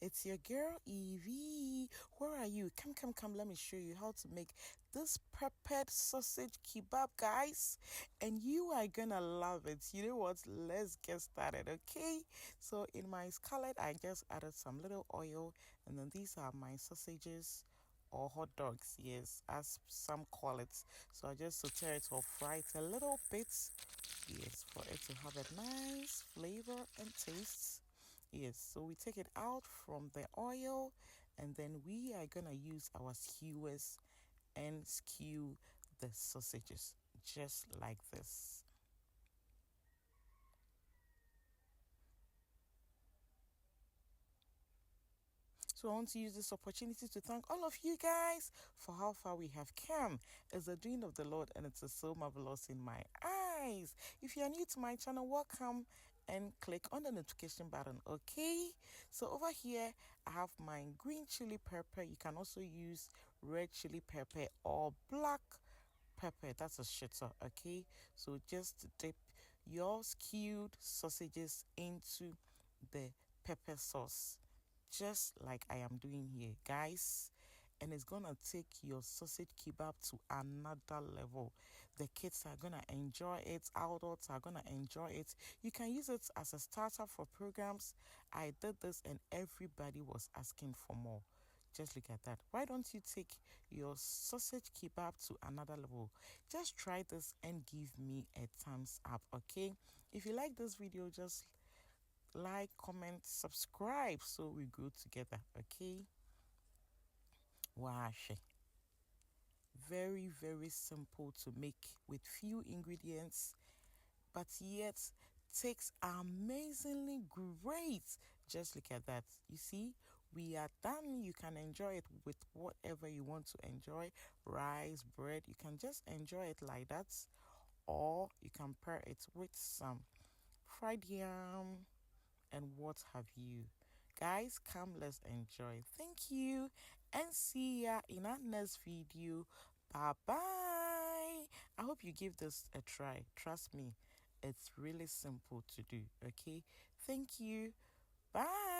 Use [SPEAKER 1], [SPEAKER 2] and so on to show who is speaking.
[SPEAKER 1] It's your girl Evie. Where are you? Come. Let me show you how to make this peppered sausage kebab, guys. And you are gonna love it. You know what? Let's get started, okay? So in my skillet, I just added some little oil, and then these are my sausages or hot dogs, yes, as some call it. So I just saute it or fry it a little bit, yes, for it to have a nice flavor and taste. Yes, so we take it out from the oil, and then we are gonna use our skewers and skew the sausages just like this. So I want to use this opportunity to thank all of you guys for how far we have come. It's the doing of the Lord, and it is so marvelous in my eyes. If you are new to my channel, welcome and click on the notification button, okay? So over here, I have my green chili pepper. You can also use red chili pepper or black pepper. That's a shitter, okay? So just dip your skewed sausages into the pepper sauce, just like I am doing here, guys. And it's gonna take your sausage kebab to another level. The kids are gonna enjoy it, adults are gonna enjoy it. You can use it as a starter for programs. I did this and everybody was asking for more. Just look at that. Why don't you take your sausage kebab to another level? Just try this and give me a thumbs up, okay? If you like this video, just like, comment, subscribe so we grow together, okay? Wash. Very, very simple to make with few ingredients, but yet takes amazingly great. Just look at that. You see, we are done. You can enjoy it with whatever you want to enjoy. Rice, bread, you can just enjoy it like that, or you can pair it with some fried yam and what have you. Guys, come, let's enjoy. Thank you, and see ya in our next video. Bye bye. I hope you give this a try. Trust me, it's really simple to do, okay? Thank you. Bye.